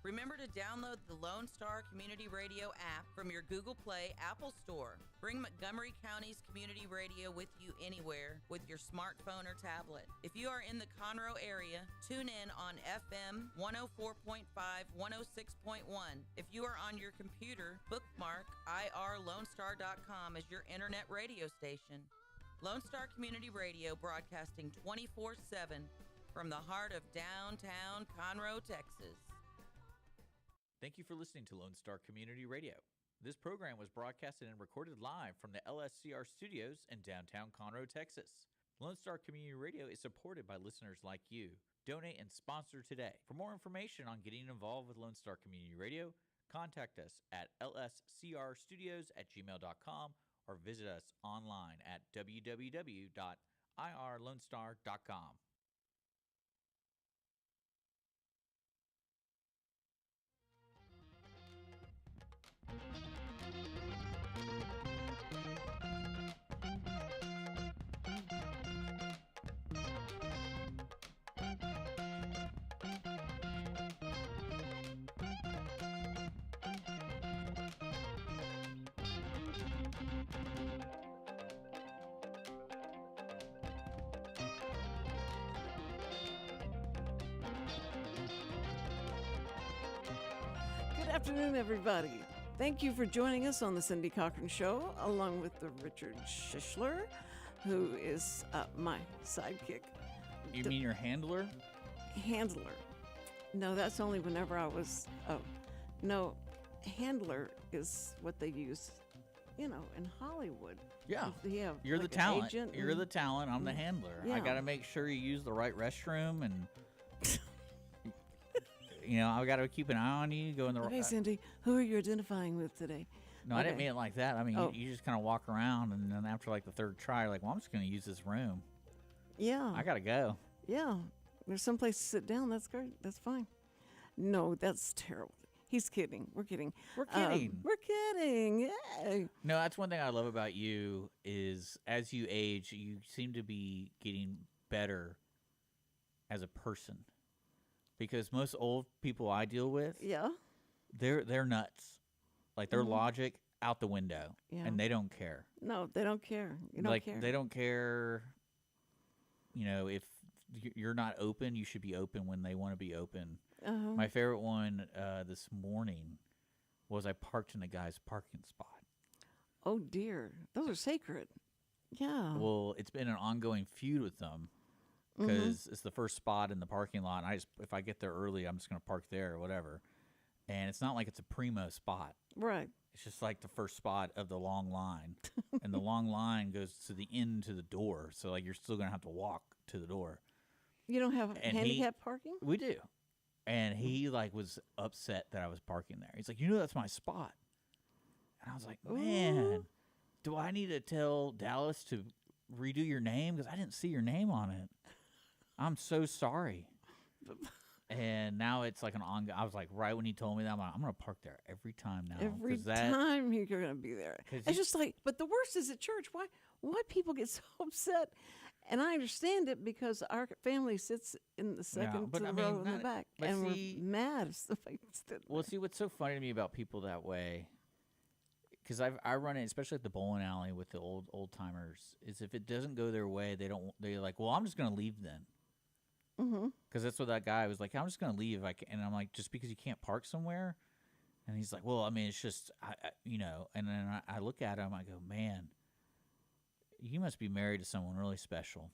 Remember to download the Lone Star Community Radio app from your Google Play Apple Store. Bring Montgomery County's community radio with you anywhere with your smartphone or tablet. If you are in the Conroe area, tune in on FM 104.5, 106.1. If you are on your computer, bookmark irlonestar.com as your internet radio station. Lone Star Community Radio, broadcasting 24/7 from the heart of downtown Conroe, Texas. Thank you for listening to Lone Star Community Radio. This program was broadcasted and recorded live from the LSCR studios in downtown Conroe, Texas. Lone Star Community Radio is supported by listeners like you. Donate and sponsor today. For more information on getting involved with Lone Star Community Radio, contact us at lscrstudios@gmail.com or visit us online at www.irlonestar.com. Good afternoon, everybody. Thank you for joining us on the Cindy Cochran Show, along with the Richard Schischler, who is my sidekick. You mean your handler? Handler. No, that's only whenever I was. Oh, no, handler is what they use, in Hollywood. Yeah. Yeah. You're like the talent. Agent You're the talent. I'm the handler. Yeah. I got to make sure you use the right restroom and. I got to keep an eye on you. Go in the Okay, Cindy, who are you identifying with today? No, okay. I didn't mean it like that. I mean, you just kind of walk around, and then after like the third try, you're like, well, I'm just going to use this room. Yeah. I got to go. Yeah. There's some place to sit down. That's great. That's fine. No, that's terrible. He's kidding. We're kidding. We're kidding. We're kidding. Yay. No, that's one thing I love about you is as you age, you seem to be getting better as a person. Because most old people I deal with, Yeah. they're nuts. Like their logic out the window, and they don't care. No, they don't care. You don't care. They don't care. If you're not open, you should be open when they want to be open. Uh-huh. My favorite one this morning was I parked in a guy's parking spot. Oh dear, those are sacred. Yeah. Well, it's been an ongoing feud with them. Because it's the first spot in the parking lot. And if I get there early, I'm just going to park there or whatever. And it's not like it's a primo spot. Right. It's just like the first spot of the long line. And the long line goes to the end to the door. So, like, you're still going to have to walk to the door. You don't have handicap parking? We do. And he, was upset that I was parking there. He's like, that's my spot. And I was like, man, do I need to tell Dallas to redo your name? Because I didn't see your name on it. I'm so sorry. And now it's like an ongoing. I was like, right when he told me that, I'm going to park there every time now. Every time you're going to be there. It's just like, but the worst is at church. Why people get so upset? And I understand it because our family sits in the second to the row in the back. And we're mad. Well, see, what's so funny to me about people that way, because I run it, especially at the bowling alley with the old timers, is if it doesn't go their way, they're like, well, I'm just going to leave then. Because that's what that guy was like. I'm just going to leave. And I'm like, just because you can't park somewhere? And he's like, well, I mean, it's just, And then I look at him. I go, man, you must be married to someone really special.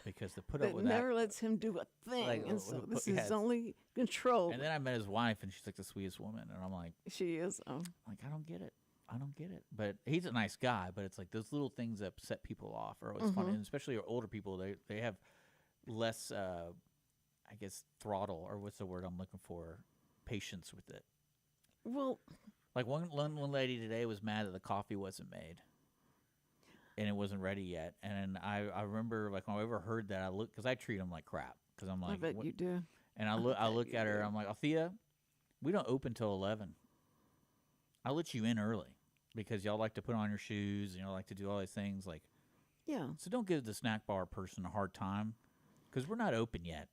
Because to put up with that. never lets him do a thing. And so this is only control. And then I met his wife, and she's like the sweetest woman. And I'm like. She is. Oh. Like, I don't get it. But he's a nice guy. But it's like those little things that set people off are always fun. And especially older people, they have less, I guess, throttle, or what's the word I'm looking for, patience with it. Well, like one lady today was mad that the coffee wasn't made, and it wasn't ready yet. And I remember, like, when I ever heard that, I look, because I treat them like crap, because I'm like, I bet you do. And I look at her, I'm like, Althea, we don't open till 11. I'll let you in early because y'all like to put on your shoes and y'all like to do all these things. Like, Yeah. So don't give the snack bar person a hard time because we're not open yet.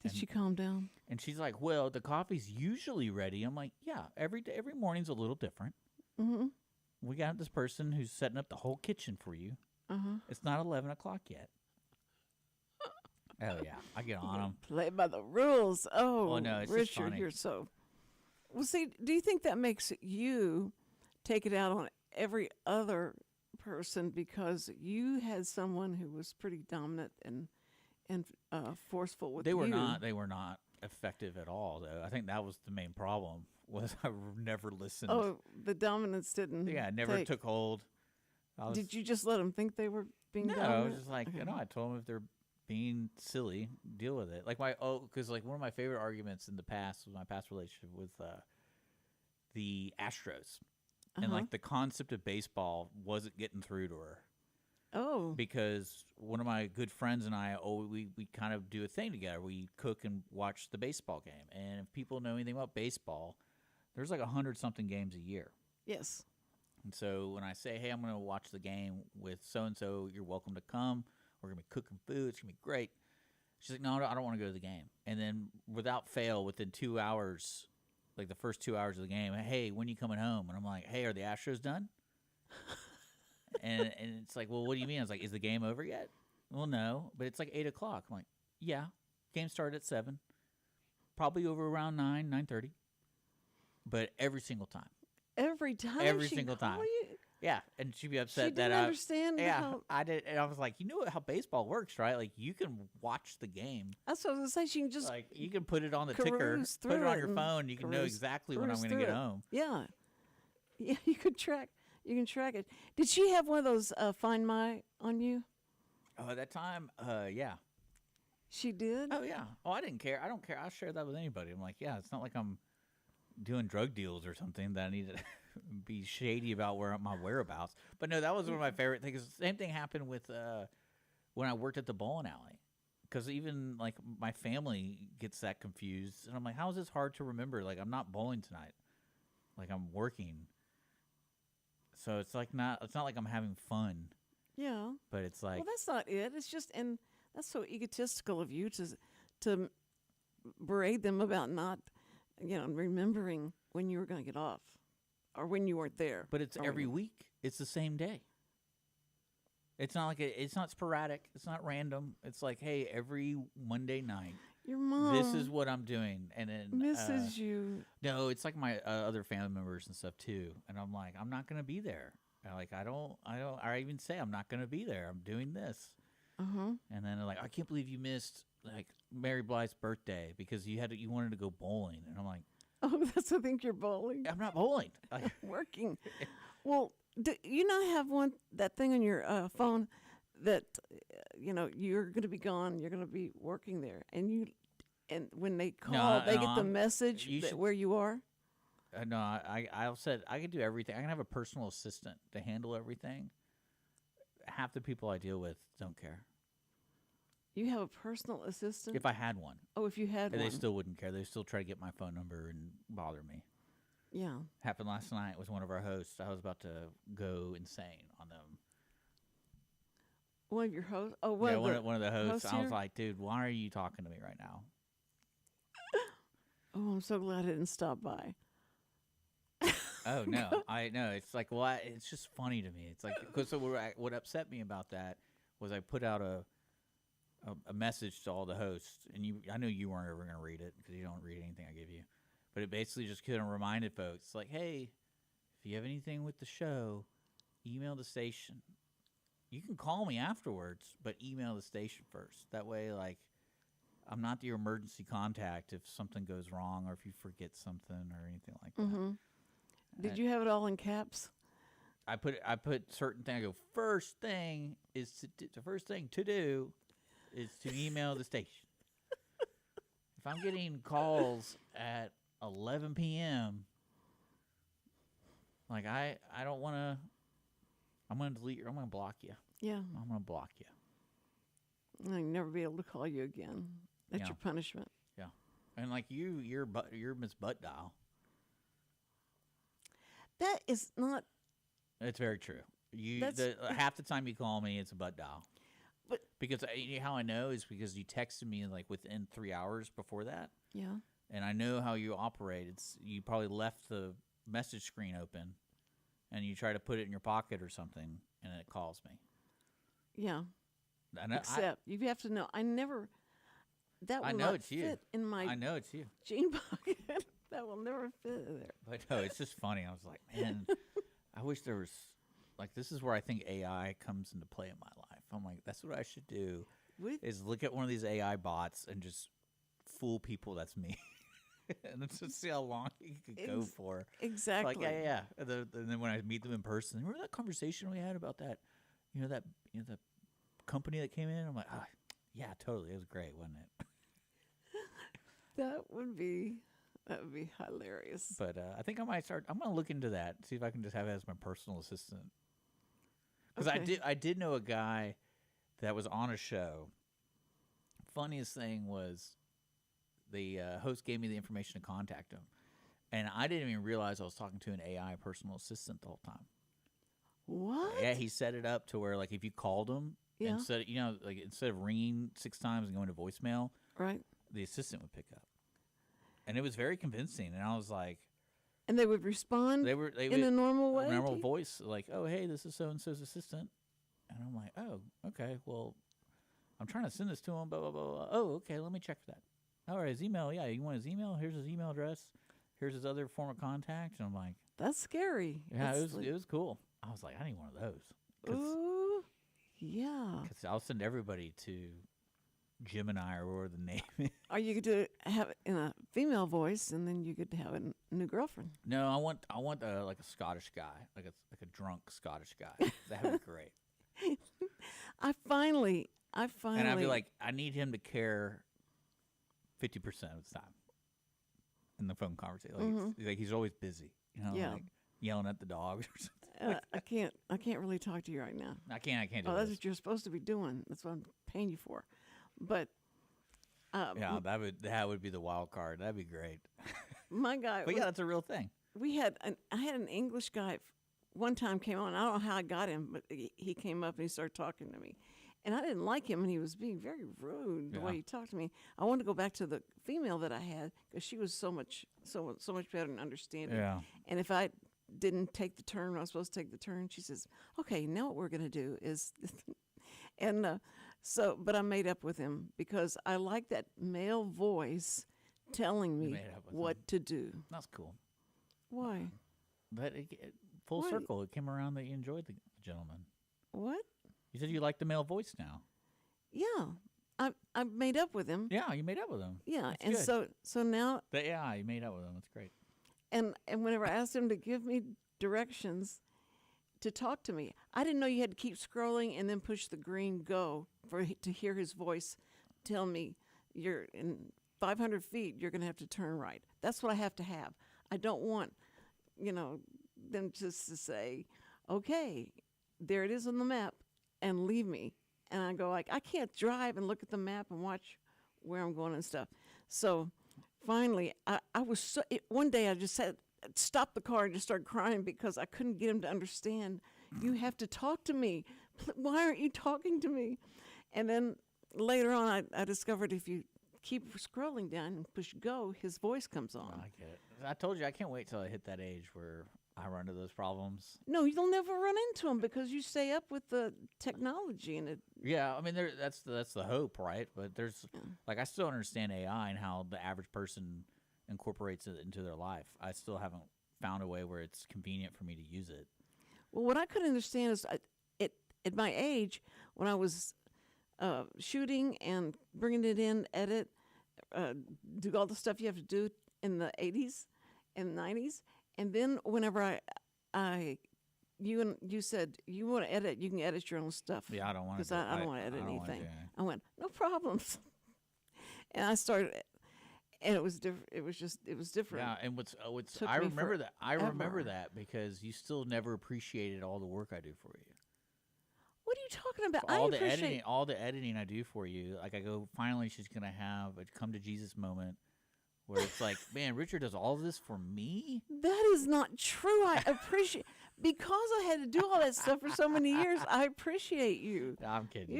Did she calm down? And she's like, well, the coffee's usually ready. I'm like, yeah, every morning's a little different. Mm-hmm. We got this person who's setting up the whole kitchen for you. Uh-huh. It's not 11 o'clock yet. Oh, yeah. I get on them. Play by the rules. Oh, well, no, it's Richard, just funny. you're so... Well, see, do you think that makes you take it out on every other person because you had someone who was pretty dominant and forceful with you? They were not effective at all, though. I think that was the main problem, was I never listened. Oh, the dominance didn't Yeah, it never took hold. Did you just let them think they were being dominant? No, I was just like, I told them if they're being silly, deal with it. Like because like one of my favorite arguments in the past was my past relationship with the Astros, and like the concept of baseball wasn't getting through to her. Oh, because one of my good friends and I, we kind of do a thing together. We cook and watch the baseball game, and if people know anything about baseball, there's like 100-something games a year. Yes. And so when I say, hey, I'm going to watch the game with so-and-so, you're welcome to come. We're going to be cooking food. It's going to be great. She's like, no, I don't want to go to the game. And then without fail, within 2 hours, like the first 2 hours of the game, hey, when are you coming home? And I'm like, hey, are the Astros done? and it's like, well, what do you mean? I was like, is the game over yet? Well, no, but it's like 8 o'clock. I'm like, yeah, game started at 7. Probably over around 9:30. But every single time. Every time? Every single time. You? Yeah, and she'd be upset she didn't understand. Yeah, how... I did, and I was like, you know how baseball works, right? Like you can watch the game. That's what I was gonna say. She can just like you can put it on the ticker, put it on your phone. You can know exactly when I'm going to get home. Yeah, yeah. You can track it. Did she have one of those Find My on you? Oh, at that time, yeah. She did. Oh yeah. Oh, I didn't care. I don't care. I'll share that with anybody. I'm like, yeah. It's not like I'm doing drug deals or something that I need to be shady about my whereabouts. But no, that was one of my favorite things. The same thing happened with when I worked at the bowling alley. Because even like my family gets that confused, and I'm like, how is this hard to remember? Like I'm not bowling tonight, like I'm working. So it's like it's not like I'm having fun. Yeah. But it's like, well, that's not it. It's just, and that's so egotistical of you to berate them about not, remembering when you were going to get off. Or when you weren't there. But it's every week. It's the same day. It's not like it's not sporadic. It's not random. It's like, hey, every Monday night, your mom, this is what I'm doing, and then misses you. No, it's like my other family members and stuff too. And I'm like, I'm not gonna be there. I even say I'm not gonna be there. I'm doing this. Uh-huh. And then they're like, I can't believe you missed like Mary Blythe's birthday because you wanted to go bowling. And I'm like, oh, that's I think you're bowling. I'm not bowling. Working. Well, do you not have that thing on your phone that you're going to be gone, you're going to be working there, and when they call, they get the message where you are? No, I said I can do everything. I can have a personal assistant to handle everything. Half the people I deal with don't care. You have a personal assistant? If I had one. Oh, if you had one. They still wouldn't care. They still try to get my phone number and bother me. Yeah. Happened last night with one of our hosts. I was about to go insane on them. One of your hosts? Oh, one of the hosts. I was like, dude, why are you talking to me right now? Oh, I'm so glad I didn't stop by. Oh, no. I know. It's like, well, it's just funny to me. It's like, because what upset me about that was I put out a message to all the hosts, and I know you weren't ever going to read it because you don't read anything I give you, but it basically just kind of reminded folks, like, hey, if you have anything with the show, email the station. You can call me afterwards, but email the station first. That way, like, I'm not your emergency contact if something goes wrong or if you forget something or anything like that. Did you have it all in caps? I put certain things. I go, first thing to do is to email the station. If I'm getting calls at 11 p.m., like I don't want to. I'm going to delete you. I'm going to block you. Yeah. I'm going to block you. I'll never be able to call you again. That's your punishment. Yeah. And like you're Miss Butt Dial. That is not. It's very true. Half the time you call me, it's a butt dial. But because how I know is because you texted me like within 3 hours before that. Yeah. And I know how you operate. You probably left the message screen open, and you try to put it in your pocket or something, and it calls me. Yeah. Except you have to know, I never. That will not fit in my. I know it's you. Jean pocket. That will never fit in there. But no, it's just funny. I was like, man, I wish there was. Like, this is where I think AI comes into play in my life. I'm like, that's what I should do. Is look at one of these AI bots and just fool people. That's me. And let's just see how long you could go for. Exactly. Like, yeah. And then when I meet them in person, remember that conversation we had about that, the company that came in? I'm like, yeah, totally. It was great, wasn't it? That would be hilarious. But I think I'm going to look into that, see if I can just have it as my personal assistant. Because I did know a guy that was on a show. Funniest thing was the host gave me the information to contact him. And I didn't even realize I was talking to an AI personal assistant the whole time. What? Yeah, he set it up to where, like, if you called him, instead of ringing 6 times and going to voicemail, right, the assistant would pick up. And it was very convincing. And I was like... And they would respond in a normal way? Normal voice, like, oh, hey, this is so-and-so's assistant. And I'm like, oh, okay, well, I'm trying to send this to him, blah, blah, blah, blah. Oh, okay, let me check for that. All right, his email, yeah, you want his email? Here's his email address. Here's his other form of contact. And I'm like... That's scary. Yeah, it was cool. I was like, I need one of those. Ooh, yeah. Because I'll send everybody to Gemini or whatever the name is. Or you could have it in a female voice, and then you could have a new girlfriend. No, I want like a Scottish guy, like a drunk Scottish guy. That would be great. I finally. And I'd be like, I need him to care 50% of the time in the phone conversation. Like, he's always busy, like yelling at the dogs or something. I can't really talk to you right now. I can't do that's this. what you're supposed to be doing. That's what I'm paying you for. But yeah, that would be the wild card. That'd be great. My guy. But yeah, that's a real thing. I had an English guy one time came on. I don't know how I got him, but he came up and he started talking to me. And I didn't like him, and he was being very rude the way he talked to me. I wanted to go back to the female that I had because she was so much better and understanding. Yeah. And if I didn't take the turn, I was supposed to take the turn. She says, "Okay, now what we're going to do is," and but I made up with him because I like that male voice telling me what to do. That's cool. Why? But full circle, it came around that you enjoyed the gentleman. What? You said you like the male voice now. Yeah, I made up with him. Yeah, you made up with him. Yeah, that's and good. so now. Yeah, you made up with him. That's great. And whenever I asked him to give me directions to talk to me, I didn't know you had to keep scrolling and then push the green go to hear his voice tell me you're in 500 feet. You're going to have to turn right. That's what I have to have. I don't want, them just to say, okay, there it is on the map, and leave me. And I go like, I can't drive and look at the map and watch where I'm going and stuff. So finally, I was one day I just said, stop the car and just started crying because I couldn't get him to understand. You have to talk to me. Why aren't you talking to me? And then later on, I discovered if you keep scrolling down and push go, his voice comes on. I get it. I told you I can't wait till I hit that age where I run into those problems. No, you'll never run into them because you stay up with the technology and it. Yeah, I mean that's the hope, right? But there's I still understand AI and how the average person incorporates it into their life. I still haven't found a way where it's convenient for me to use it. Well, what I couldn't understand is at my age when I was shooting and bringing it in, edit, do all the stuff you have to do in the 80s and 90s. And then whenever you said you want to edit, you can edit your own stuff. Yeah, I don't want to. Because I don't want to edit anything. I went, no problems. And I started, and it was different. It was different. Yeah, and what's I remember that. I remember that because you still never appreciated all the work I do for you. What are you talking about? All the editing I do for you. Like I go, finally, she's gonna have a come to Jesus moment. Where it's like, man, Richard does all this for me? That is not true. I appreciate because I had to do all that stuff for so many years, I appreciate you. No, I'm kidding.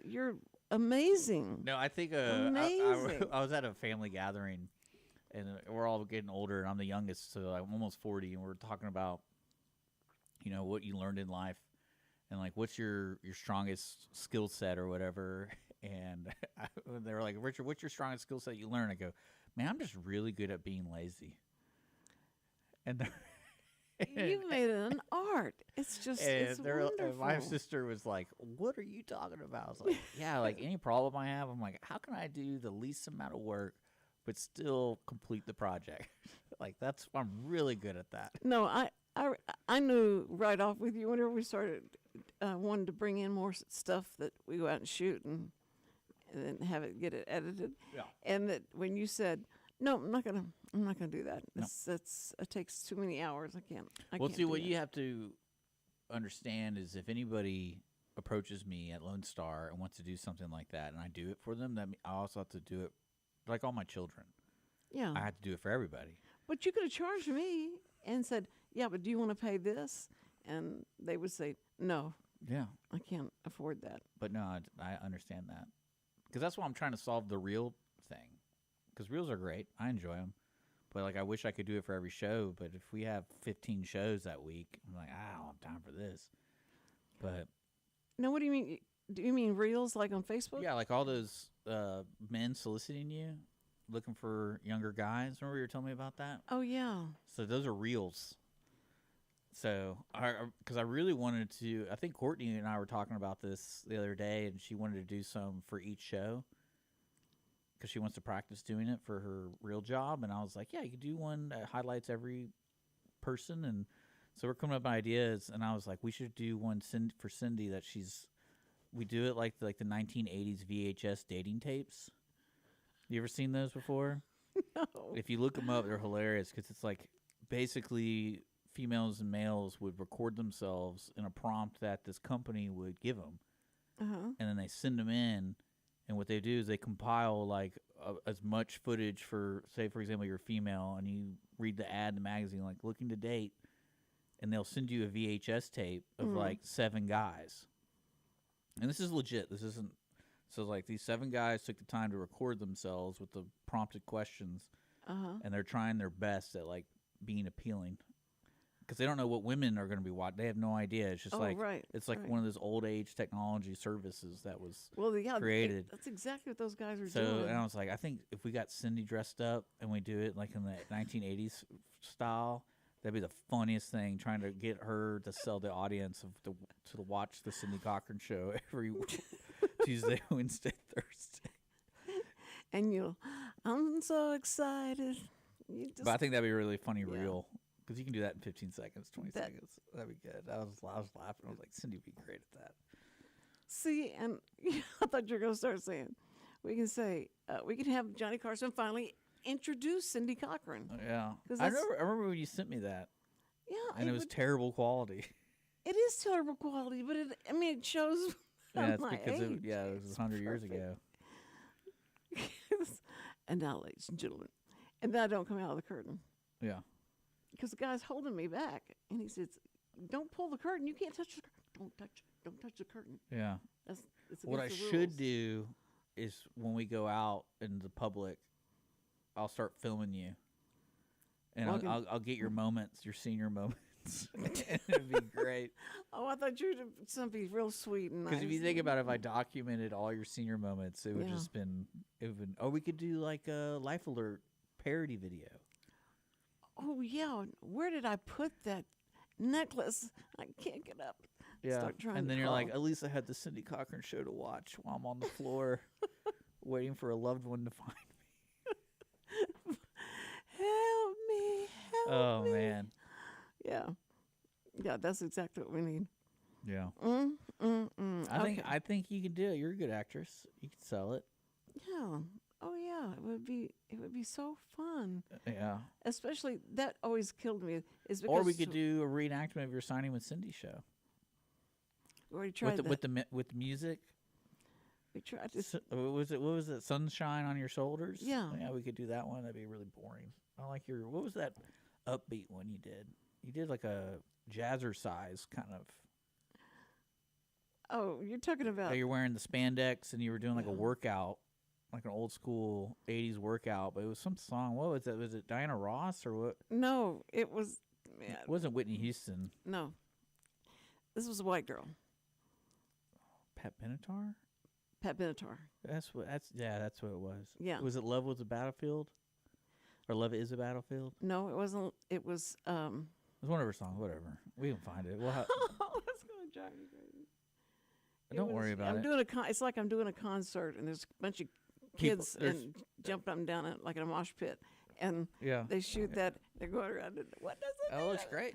You're amazing. No, I think amazing. I was at a family gathering, and we're all getting older, and I'm the youngest, so I'm almost 40, and we're talking about, what you learned in life, and like what's your strongest skill set or whatever. And they were like, Richard, what's your strongest skill set you learn? I go, man, I'm just really good at being lazy. And you made it an art. It's just it's wonderful. My sister was like, what are you talking about? I was like, yeah, like any problem I have, I'm like, how can I do the least amount of work but still complete the project? Like I'm really good at that. No, I knew right off with you whenever we started wanted to bring in more stuff that we go out and shoot and then get it edited. Yeah. And that when you said, no, I'm not gonna do that. No. It takes too many hours. I can't. See, what you have to understand is if anybody approaches me at Lone Star and wants to do something like that, and I do it for them, that I also have to do it like all my children. Yeah. I have to do it for everybody. But you could have charged me and said, yeah, but do you want to pay this? And they would say, no. Yeah. I can't afford that. But no, I understand that. Because that's why I'm trying to solve the reel thing. Because reels are great. I enjoy them. But, like, I wish I could do it for every show. But if we have 15 shows that week, I'm like, I don't have time for this. But. Now, what do you mean? Do you mean reels like on Facebook? Yeah, like all those men soliciting you, looking for younger guys. Remember you were telling me about that? Oh, yeah. So those are reels. So, because I really wanted to, I think Courtney and I were talking about this the other day, and she wanted to do some for each show because she wants to practice doing it for her real job. And I was like, yeah, you could do one that highlights every person. And so we're coming up with ideas, and I was like, we should do one for Cindy that we do it like the 1980s VHS dating tapes. You ever seen those before? No. If you look them up, they're hilarious because it's like basically females and males would record themselves in a prompt that this company would give them. Uh-huh. And then they send them in, and what they do is they compile like as much footage for, say, for example, you're female, and you read the ad in the magazine, like looking to date, and they'll send you a VHS tape of like 7 guys. And this is legit. This isn't. So like these 7 guys took the time to record themselves with the prompted questions, and they're trying their best at like being appealing. Because they don't know what women are going to be watching. They have no idea. It's just it's like one of those old age technology services that was created. That's exactly what those guys are doing. So, and I was like, I think if we got Cindy dressed up and we do it like in the 1980s style, that'd be the funniest thing. Trying to get her to sell the audience to watch the Cindy Cochran show every Tuesday, Wednesday, Thursday. And I'm so excited. But I think that'd be a really funny reel. Because you can do that in 15 seconds, 20 seconds. That'd be good. I was laughing. I was like, Cindy would be great at that. See, and I thought you were going to start saying, we can have Johnny Carson finally introduce Cindy Cochran. Yeah. I remember when you sent me that. Yeah. And it was terrible quality. It is terrible quality, but it shows my age. It was 100 years ago. And now, ladies and gentlemen, and then I don't come out of the curtain. Yeah. Because the guy's holding me back, and he says, "Don't pull the curtain. You can't touch the curtain. Don't touch the curtain." Yeah. It's what I should do is when we go out in the public, I'll start filming you, and I'll get your moments, your senior moments. It'd be great. Oh, I thought you were something real sweet and nice. Because if you think about it, if I documented all your senior moments, it would just been. Oh, we could do like a Life Alert parody video. Oh, yeah. Where did I put that necklace? I can't get up. Yeah. Start trying and then to you're call. like, at least I had the Cindy Cochran show to watch while I'm on the floor waiting for a loved one to find me. Help me. Oh, man. Yeah. Yeah, that's exactly what we need. Yeah. I Okay. think you can do it. You're a good actress. You can sell it. Yeah. Oh yeah, it would be so fun. Yeah. Especially that always killed me is because Or we could do a reenactment of your Signing with Cindy show. We already tried with the music. We tried to. What was it? Sunshine on Your Shoulders. Yeah. Yeah, we could do that one. That'd be really boring. I like what was that upbeat one you did? You did like a jazzercise kind of. Oh, you're talking about. You're wearing the spandex and you were doing like a workout, like an old school 80s workout, but it was some song. What was it? Was it Diana Ross or what? No, it was. Man. It wasn't Whitney Houston. No. This was a white girl. Pat Benatar? Pat Benatar. That's what it was. Yeah. Was it Love Was a Battlefield? Or Love Is a Battlefield? No, it wasn't. It was. It was one of her songs. Whatever. We can find it. We'll have. Oh, that's gonna drive me crazy. Don't worry about it. It's like I'm doing a concert, and there's a bunch of kids and jumping up and down it like in a mosh pit, and they shoot that. They're going around. What does it? Oh, it's great.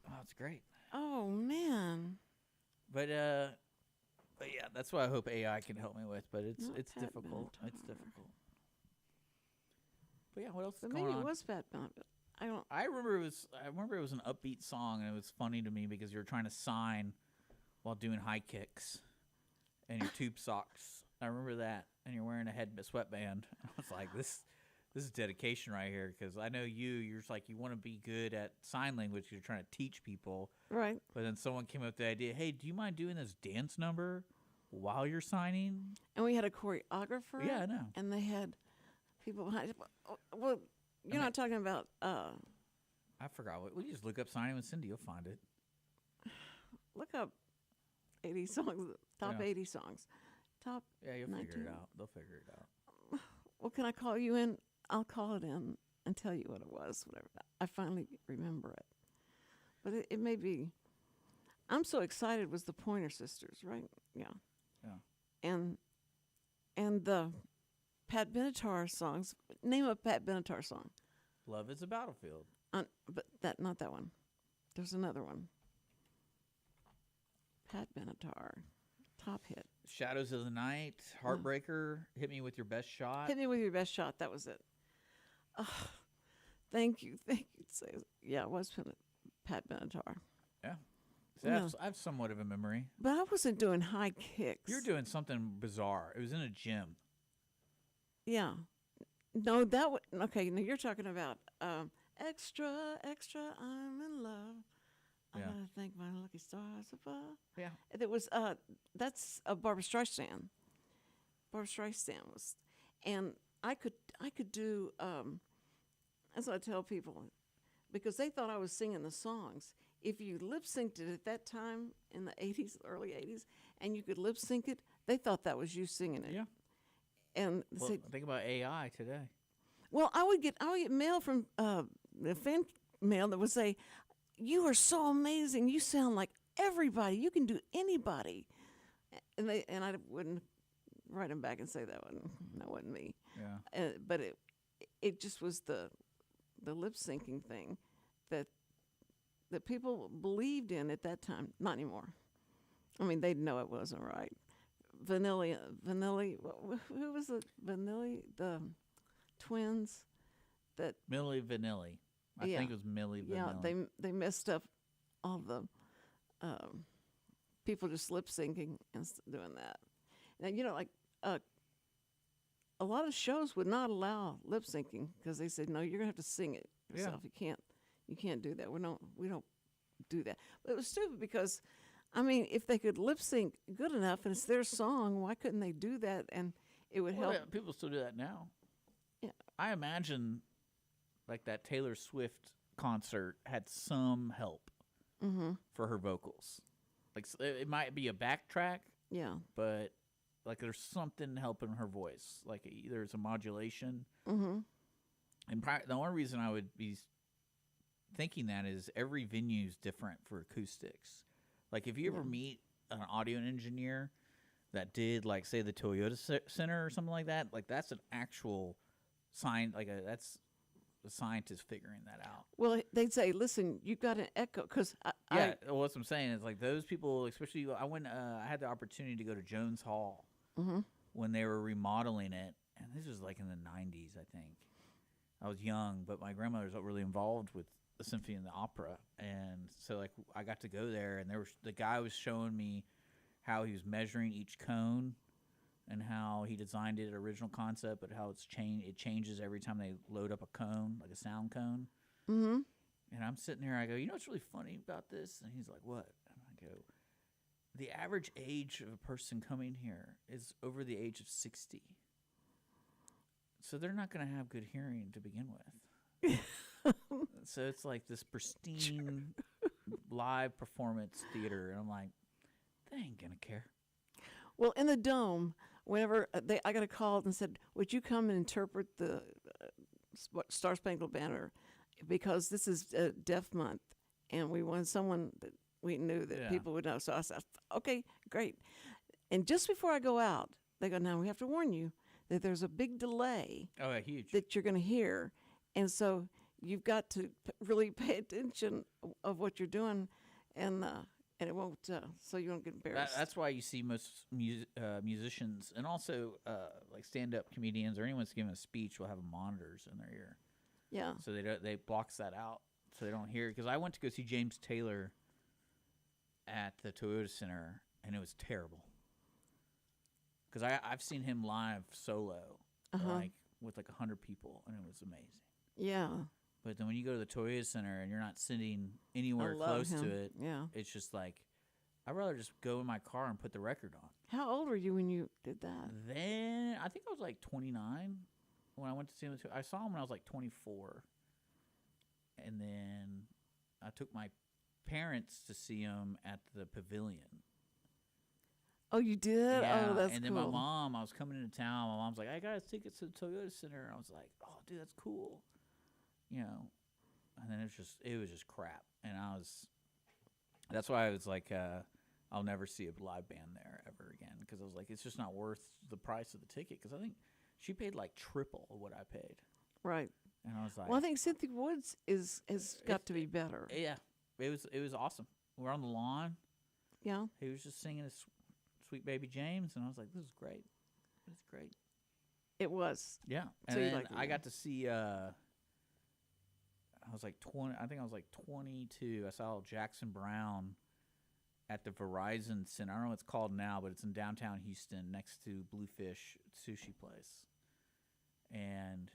Oh, it's great. Oh man. But yeah, that's what I hope AI can help me with. But it's difficult. Benatar. It's difficult. But yeah, what else is But going maybe on? it was Pat Benatar. I remember it was an upbeat song, and it was funny to me because you were trying to sign while doing high kicks and your tube socks. I remember that, and you're wearing a sweatband. I was like, this is dedication right here, because I know you're just like, you want to be good at sign language. You're trying to teach people, Right. but then someone came up with the idea, hey, do you mind doing this dance number while you're signing? And we had a choreographer. Yeah, I know. And they had people behind. Well, you're not talking about. I forgot what. Well, you just look up signing with Cindy, you'll find it. Look up 80 songs, top 80 songs. Top. Yeah, you'll 19. figure it out. They'll figure it out. Well, can I call you in? I'll call it in and tell you what it was, whatever. I finally remember it. But it may be. I'm so excited. It was the Pointer Sisters, right? Yeah. Yeah. And the Pat Benatar songs. Name a Pat Benatar song. Love Is a Battlefield. But not that one. There's another one. Pat Benatar, top hit. Shadows of the Night, Heartbreaker, Hit Me With Your Best Shot. Hit Me With Your Best Shot. That was it. Oh, thank you. Yeah, it was Pat Benatar. Yeah. See, I have somewhat of a memory. But I wasn't doing high kicks. You're doing something bizarre. It was in a gym. Yeah. No, okay, now you're talking about extra, I'm in love. I Yeah. gotta thank my lucky stars above. Yeah. It was that's Barbara Streisand. Barbara Streisand was, and I could do that's what I tell people, because they thought I was singing the songs. If you lip synced it at that time in the '80s, early '80s, and you could lip sync it, they thought that was you singing it. Yeah. And Well, think about AI today. well, I would get mail from the fan mail that would say, "You are so amazing. You sound like everybody. You can do anybody." And I wouldn't write them back and say that wasn't me. Yeah. But it just was the lip syncing thing that people believed in at that time. Not anymore. I mean, they'd know it wasn't right. Vanilli, who was it? Vanilli, the twins. That Milli Vanilli. I think it was Milli Vanilli. Yeah, they messed up all the people just lip syncing and doing that. Now like a lot of shows would not allow lip syncing because they said no, you're gonna have to sing it yourself. Yeah. You can't do that. We don't do that. But it was stupid because, I mean, if they could lip sync good enough and it's their song, why couldn't they do that? And it would help. Yeah, people still do that now. Yeah. I imagine like that Taylor Swift concert had some help for her vocals. Like it might be a backtrack, Yeah. but like there's something helping her voice. Like either it's a modulation. Mm-hmm. And the only reason I would be thinking that is every venue is different for acoustics. Like if you ever meet an audio engineer that did like say the Toyota Center or something like that, like that's an actual that's a scientist figuring that out. Well, they'd say, "Listen, you got an echo," because well, what I'm saying is like those people, especially I had the opportunity to go to Jones Hall when they were remodeling it, and this was like in the 90s, I think. I was young, but my grandmother was really involved with the symphony and the opera, and so like I got to go there, and the guy was showing me how he was measuring each cone and how he designed it original concept, but how it changes every time they load up a cone, like a sound cone. And I'm sitting there. I go, you know what's really funny about this? And he's like, what? And I go, the average age of a person coming here is over the age of 60. So they're not going to have good hearing to begin with. So it's like this pristine live performance theater. And I'm like, they ain't going to care. Well, in the Dome, whenever I got a call and said, would you come and interpret the Star Spangled Banner? Because this is Deaf Month, and we wanted someone that we knew that people would know. So I said, okay, great. And just before I go out, they go, now we have to warn you that there's a big delay. Oh, yeah, huge. That you're going to hear. And so you've got to really pay attention of what you're doing, and it won't, so you won't get embarrassed. That's why you see most musicians, and also like stand-up comedians or anyone that's giving a speech will have monitors in their ear. Yeah. So they blocks that out, so they don't hear it. Because I went to go see James Taylor at the Toyota Center, and it was terrible. Because I've seen him live solo, like with like 100 people, and it was amazing. Yeah. But then when you go to the Toyota Center and you're not sitting anywhere close to it, it's just like, I'd rather just go in my car and put the record on. How old were you when you did that? Then I think I was like 29 when I went to see him. I saw him when I was like 24. And then I took my parents to see him at the Pavilion. Oh, you did? Yeah. Oh, that's and cool. then my mom, I was coming into town. My mom's like, I got tickets to the Toyota Center. And I was like, oh, dude, that's cool. You know, and then it was just crap. And that's why I was like, I'll never see a live band there ever again. Because I was like, it's just not worth the price of the ticket. Because I think she paid like triple of what I paid. Right. And I was like, well, I think Cynthia Woods has got to be better. Yeah. It was awesome. We're on the lawn. Yeah. He was just singing his Sweet Baby James. And I was like, this is great. It's great. It was. Yeah. And then I got to see, I was like 20. I think I was like 22. I saw Jackson Brown at the Verizon Center. I don't know what it's called now, but it's in downtown Houston next to Bluefish Sushi Place. And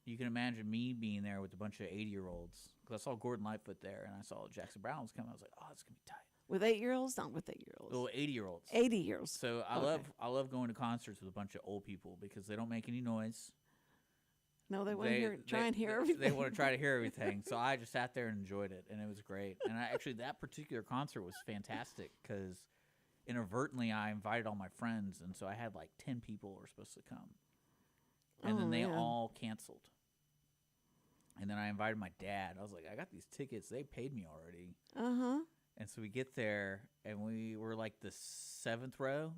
you can imagine me being there with a bunch of 80-year-olds. Because I saw Gordon Lightfoot there, and I saw Jackson Brown was coming. I was like, oh, it's going to be tight. With 8-year-olds? Not with 8-year-olds. Oh, 80-year-olds. 80-year-olds. So I love going to concerts with a bunch of old people because they don't make any noise. No, they want to try and hear everything. They want to try to hear everything. So I just sat there and enjoyed it, and it was great. And that particular concert was fantastic because inadvertently I invited all my friends, and so I had like 10 people who were supposed to come. And then they all canceled. And then I invited my dad. I was like, I got these tickets. They paid me already. Uh-huh. And so we get there, and we were like the 7th row.